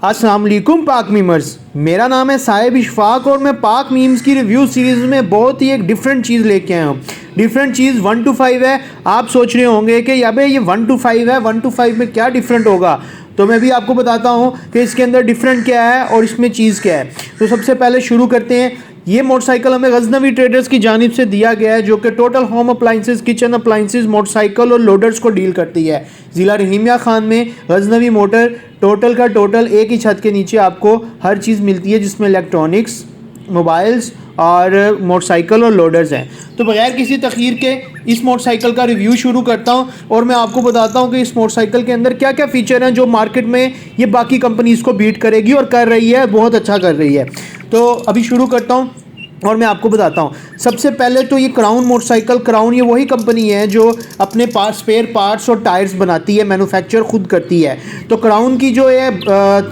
अस्सलाम वालेकुम पाक मीमर्स। मेरा नाम है साहिब इशफाक और मैं पाक मीम्स की रिव्यू सीरीज़ में बहुत ही एक डिफरेंट चीज़ लेके आया हूँ। डिफरेंट चीज़ 1 to 5 है। आप सोच रहे होंगे कि याबे ये 1 to 5 है, 1 to 5 में क्या डिफरेंट होगा, तो मैं भी आपको बताता हूँ कि इसके अंदर डिफरेंट क्या है और इसमें चीज़ क्या है। तो सबसे पहले शुरू करते हैं। ये मोटरसाइकिल हमें गजनवी ट्रेडर्स की जानिब से दिया गया है, जो कि total home appliances, kitchen appliances, motorcycle और लोडर्स को डील करती है। ज़िला रहीमिया खान में गजनवी मोटर टोटल का टोटल एक ही छत के नीचे आपको हर चीज़ मिलती है, जिसमें इलेक्ट्रॉनिक्स, मोबाइल्स और मोटरसाइकिल और लोडर्स हैं। तो बगैर किसी तखीर के इस मोटरसाइकिल का रिव्यू शुरू करता हूं और मैं आपको बताता हूं कि इस मोटरसाइकिल के अंदर क्या क्या फ़ीचर हैं जो मार्केट में ये बाकी कंपनीज़ को बीट करेगी और कर रही है, बहुत अच्छा कर रही है। तो अभी शुरू करता हूं और मैं आपको बताता हूँ। सबसे पहले तो ये क्राउन मोटरसाइकिल, क्राउन ये वही कंपनी है जो अपने पास स्पेयर पार्ट्स और टायर्स बनाती है, मैन्युफैक्चर खुद करती है। तो क्राउन की जो है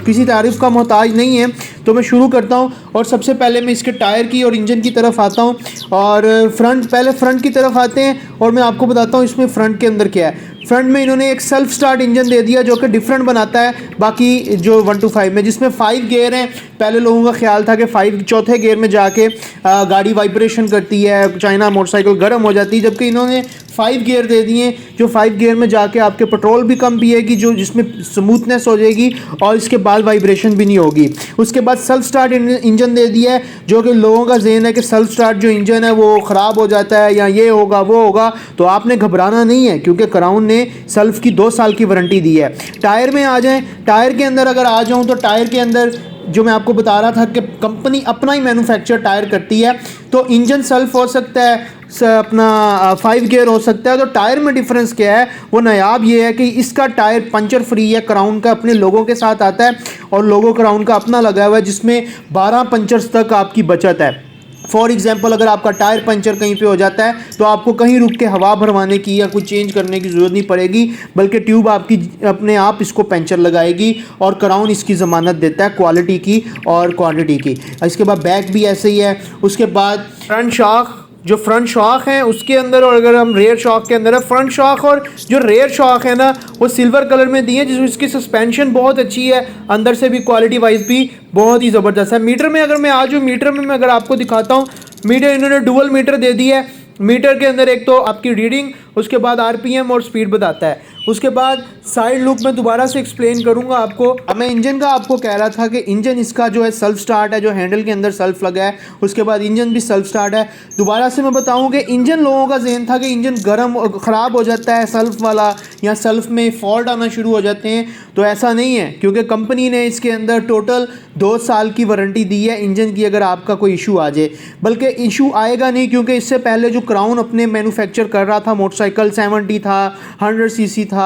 किसी तारीफ़ का मोहताज नहीं है। तो मैं शुरू करता हूँ और सबसे पहले मैं इसके टायर की और इंजन की तरफ आता हूँ और पहले फ्रंट की तरफ आते हैं और मैं आपको बताता हूँ इसमें फ्रंट के अंदर क्या है। फ्रंट में इन्होंने एक सेल्फ स्टार्ट इंजन दे दिया जो कि डिफरेंट बनाता है बाकी जो 1 to 5 में, जिसमें 5 गियर हैं। पहले लोगों का ख्याल था कि 5 चौथे गियर में जाके गाड़ी वाइब्रेशन करती है, चाइना मोटरसाइकिल गर्म हो जाती है, जबकि इन्होंने 5 गियर दे दिए जो 5 गियर में जाके आपके पेट्रोल भी कम पिएगी, जो जिसमें स्मूथनेस हो जाएगी और इसके बाद वाइब्रेशन भी नहीं होगी। उसके बाद सेल्फ स्टार्ट इंजन दे दिया है, जो कि लोगों का ज़हन है कि सेल्फ स्टार्ट जो इंजन है वो ख़राब हो जाता है या ये होगा वो होगा। तो आपने घबराना नहीं है, क्योंकि क्राउन ने सेल्फ की 2 साल की वारंटी दी है। टायर में आ जाएं, टायर के अंदर अगर आ जाऊं तो टायर के अंदर जो मैं आपको बता रहा था कि कंपनी अपना ही मैन्युफैक्चर टायर करती है। तो इंजन सेल्फ हो सकता है, अपना 5 गियर हो सकता है। तो टायर में डिफरेंस क्या है, वो नायाब ये है कि इसका टायर पंचर फ्री है, क्राउन का अपने लोगों के साथ आता है और लोगो क्राउन का अपना लगा हुआ है, जिसमें 12 पंचर्स तक आपकी बचत है। फॉर एग्जांपल अगर आपका टायर पंचर कहीं पे हो जाता है तो आपको कहीं रुक के हवा भरवाने की या कुछ चेंज करने की ज़रूरत नहीं पड़ेगी, बल्कि ट्यूब आपकी अपने आप इसको पंचर लगाएगी। और क्राउन इसकी ज़मानत देता है क्वालिटी की और क्वांटिटी की। इसके बाद बैक भी ऐसे ही है। उसके बाद फ्रंट शॉक, जो फ्रंट शॉक है उसके अंदर, और अगर हम रेयर शॉक के अंदर है, फ्रंट शॉक और जो रेयर शॉक है ना वो सिल्वर कलर में दी है, जिसमें इसकी सस्पेंशन बहुत अच्छी है, अंदर से भी क्वालिटी वाइज भी बहुत ही ज़बरदस्त है। मीटर में अगर मैं आ जाऊँ, मीटर में मैं अगर आपको दिखाता हूँ, मीटर इन्होंने डुअल मीटर दे दी है। मीटर के अंदर एक तो आपकी रीडिंग, उसके बाद आरपीएम और स्पीड बताता है। उसके बाद साइड लुक में दोबारा से एक्सप्लेन करूंगा आपको। अब मैं इंजन का आपको कह रहा था कि इंजन इसका जो है सेल्फ स्टार्ट है, जो हैंडल के अंदर सेल्फ लगा है। उसके बाद इंजन भी सेल्फ स्टार्ट है। दोबारा से मैं बताऊं कि इंजन, लोगों का जहन था कि इंजन गर्म ख़राब हो जाता है सेल्फ वाला, या सेल्फ में फॉल्ट आना शुरू हो जाते हैं। तो ऐसा नहीं है, क्योंकि कंपनी ने इसके अंदर टोटल 2 साल की वारंटी दी है इंजन की, अगर आपका कोई इशू आ जाए। बल्कि इशू आएगा नहीं, क्योंकि इससे पहले जो क्राउन अपने मैन्युफैक्चर कर रहा था मोटरसाइकिल, 70 था, 100 सीसी था,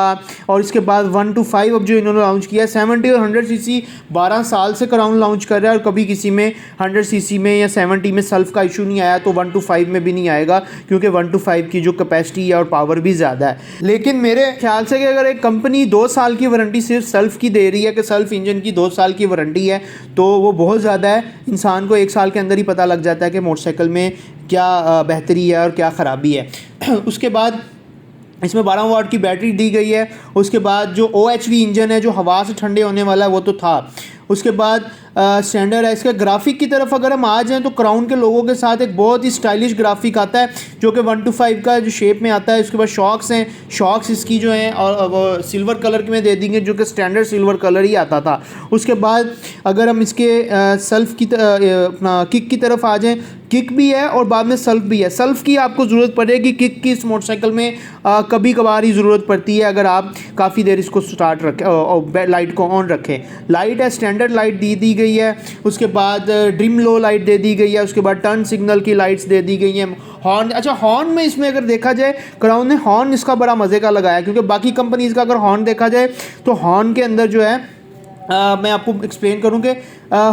और इसके बाद 1 to 5 अब जो इन्होंने लॉन्च किया है 70 और 100 सीसी, 12 साल से क्राउन लॉन्च कर रहा है और कभी किसी में 100 सीसी में या 70 में सेल्फ का इशू नहीं आया, तो 1 to 5 में भी नहीं आएगा, क्योंकि 1 to 5 की जो कैपेसिटी है और पावर भी ज़्यादा है। लेकिन मेरे ख्याल से कि अगर एक कंपनी 2 साल की वारंटी सिर्फ सेल्फ की दे रही है, कि सेल्फ इंजन की 2 साल की वारंटी है, तो वो बहुत ज़्यादा है। इंसान को 1 साल के अंदर ही पता लग जाता है कि मोटरसाइकिल में क्या बेहतरी है और क्या ख़राबी है। उसके बाद इसमें 12 वाट की बैटरी दी गई है। उसके बाद जो OHV इंजन है, जो हवा से ठंडे होने वाला है, वो तो था। उसके बाद स्टैंडर्ड है। इसके ग्राफिक की तरफ अगर हम आ जाएं तो क्राउन के लोगों के साथ एक बहुत ही स्टाइलिश ग्राफिक आता है, जो कि 1 to 5 का जो शेप में आता है। उसके बाद शॉक्स हैं, शॉक्स इसकी जो हैं और वो सिल्वर कलर में दे देंगे, जो कि स्टैंडर्ड सिल्वर कलर ही आता था। उसके बाद अगर हम इसके सेल्फ की अपना किक की तरफ आ जाएँ, किक भी है और बाद में सेल्फ भी है। सेल्फ की आपको ज़रूरत पड़ेगी, किक की इस मोटरसाइकिल में कभी कभार ही ज़रूरत पड़ती है, अगर आप काफ़ी देर इसको स्टार्ट रखें और लाइट को ऑन रखें। लाइट है, स्टैंडर्ड लाइट दी गई है। उसके बाद ड्रीम लो लाइट दे दी गई है। उसके बाद टर्न सिग्नल की लाइट्स दे दी गई हैं। हॉर्न, अच्छा हॉर्न में इसमें अगर देखा जाए, क्राउन ने हॉर्न इसका बड़ा मज़े का लगाया, क्योंकि बाकी कंपनीज़ का अगर हॉर्न देखा जाए तो हॉर्न के अंदर जो है मैं आपको एक्सप्लेन करूँ कि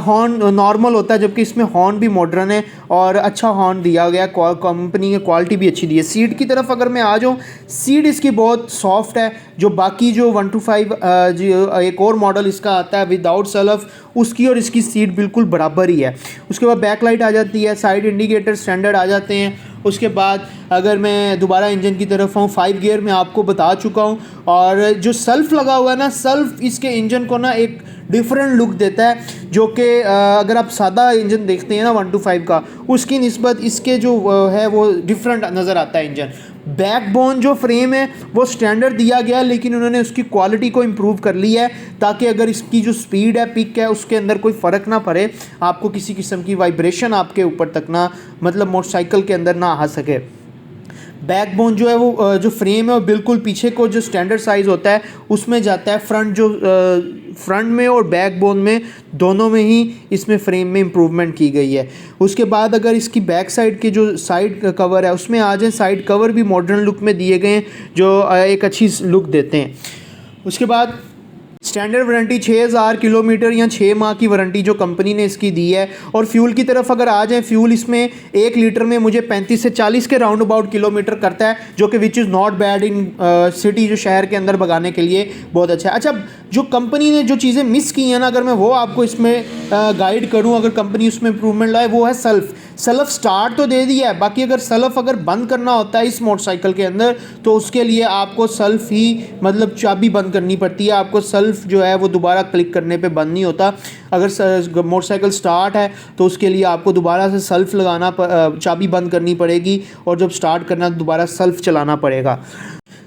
हॉर्न नॉर्मल होता है, जबकि इसमें हॉर्न भी मॉडर्न है और अच्छा हॉर्न दिया गया। कंपनी की क्वालिटी भी अच्छी दी है। सीट की तरफ अगर मैं आ जाऊँ, सीट इसकी बहुत सॉफ्ट है। जो बाकी जो 1 to 5 एक और मॉडल इसका आता है विदाउट सेल्फ, उसकी और इसकी सीट बिल्कुल बराबर ही है। उसके बाद बैक लाइट आ जाती है, साइड इंडिकेटर स्टैंडर्ड आ जाते हैं। उसके बाद अगर मैं दोबारा इंजन की तरफ आऊँ, 5 गियर में आपको बता चुका हूँ। और जो सेल्फ लगा हुआ है ना, सेल्फ इसके इंजन को ना एक डिफरेंट लुक देता है, जो कि अगर आप सादा इंजन देखते हैं ना 125 का, उसकी निस्बत इसके जो है वो डिफरेंट नज़र आता है इंजन। बैकबोन जो फ्रेम है वो स्टैंडर्ड दिया गया, लेकिन उन्होंने उसकी क्वालिटी को इम्प्रूव कर लिया है ताकि अगर इसकी जो स्पीड है, पिक है, उसके अंदर कोई फ़र्क ना पड़े, आपको किसी किस्म की वाइब्रेशन आपके ऊपर तक ना, मतलब मोटरसाइकिल के अंदर ना आ सके। बैकबोन जो है वो जो फ्रेम है वो बिल्कुल पीछे को जो स्टैंडर्ड साइज़ होता है उसमें जाता है। फ्रंट में और बैकबोन में दोनों में ही इसमें फ्रेम में इम्प्रूवमेंट की गई है। उसके बाद अगर इसकी बैक साइड के जो साइड कवर है उसमें आ जाए, साइड कवर भी मॉडर्न लुक में दिए गए हैं जो एक अच्छी लुक देते हैं। उसके बाद स्टैंडर्ड वारंटी 6000 किलोमीटर या 6 माह की वारंटी जो कंपनी ने इसकी दी है। और फ्यूल की तरफ अगर आ जाए, फ्यूल इसमें 1 लीटर में मुझे 35 से 40 के राउंड अबाउट किलोमीटर करता है, जो कि which is not bad in city, जो शहर के अंदर भगाने के लिए बहुत अच्छा है। अच्छा, जो कंपनी ने जो चीज़ें मिस की हैं ना, अगर मैं वो आपको इसमें गाइड करूँ, अगर कंपनी उसमें इम्प्रूवमेंट लाए, वो है सेल्फ स्टार्ट तो दे दिया है, बाकी अगर सेल्फ अगर बंद करना होता है इस मोटरसाइकिल के अंदर तो उसके लिए आपको सेल्फ ही मतलब चाबी बंद करनी पड़ती है। आपको सेल्फ जो है वो दोबारा क्लिक करने पे बंद नहीं होता। अगर मोटरसाइकिल स्टार्ट है तो उसके लिए आपको दोबारा से सेल्फ लगाना, चाबी बंद करनी पड़ेगी, और जब स्टार्ट करना दोबारा सेल्फ चलाना पड़ेगा।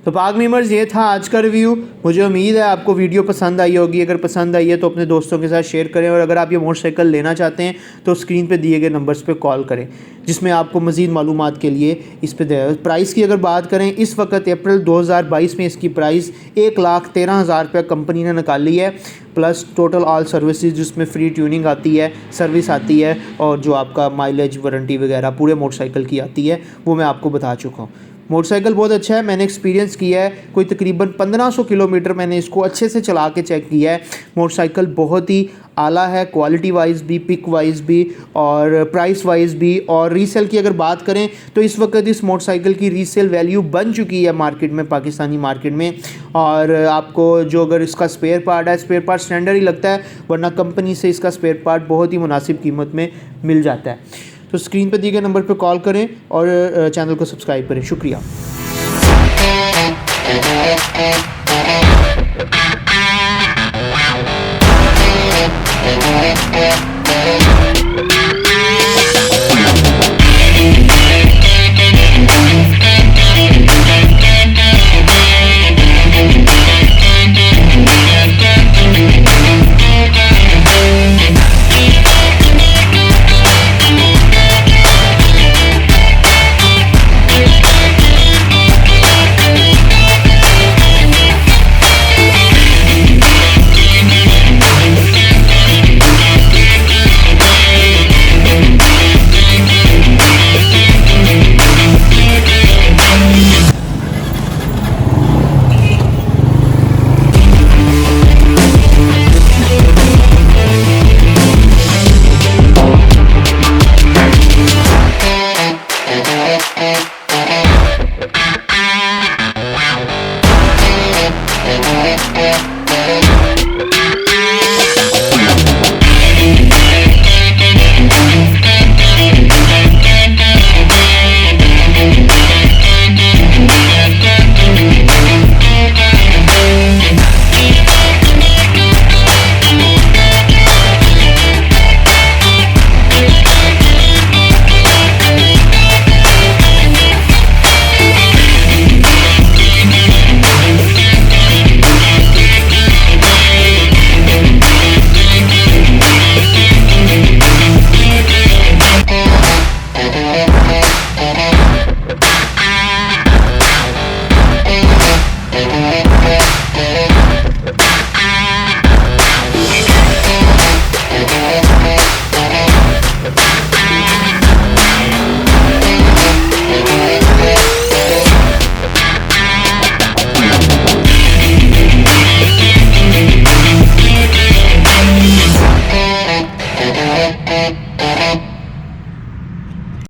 तो पाक मीमर्स, ये था आज का रिव्यू। मुझे उम्मीद है आपको वीडियो पसंद आई होगी। अगर पसंद आई है तो अपने दोस्तों के साथ शेयर करें, और अगर आप ये मोटरसाइकिल लेना चाहते हैं तो स्क्रीन पे दिए गए नंबर्स पे कॉल करें, जिसमें आपको मज़ीद मालूमात के लिए इस पे दे। प्राइस की अगर बात करें, इस वक्त अप्रैल 2022 में इसकी प्राइस 1,13,000 रुपये कंपनी ने निकाली है, प्लस टोटल ऑल सर्विसेज जिसमें फ्री ट्यूनिंग आती है, सर्विस आती है, और जो आपका माइलेज वारंटी वगैरह पूरे मोटरसाइकिल की आती है, वो मैं आपको बता चुका हूँ। मोटरसाइकिल बहुत अच्छा है, मैंने एक्सपीरियंस किया है। कोई तकरीबन 1500 किलोमीटर मैंने इसको अच्छे से चला के चेक किया है। मोटरसाइकिल बहुत ही आला है, क्वालिटी वाइज भी, पिक वाइज भी, और प्राइस वाइज भी। और रीसेल की अगर बात करें तो इस वक्त इस मोटरसाइकिल की रीसेल वैल्यू बन चुकी है मार्केट में, पाकिस्तानी मार्केट में। और आपको जो अगर इसका स्पेयर पार्ट है, स्पेयर पार्ट स्टैंडर्ड ही लगता है, वरना कंपनी से इसका स्पेयर पार्ट बहुत ही मुनासिब कीमत में मिल जाता है। तो स्क्रीन पर दिए गए नंबर पर कॉल करें और चैनल को सब्सक्राइब करें। शुक्रिया।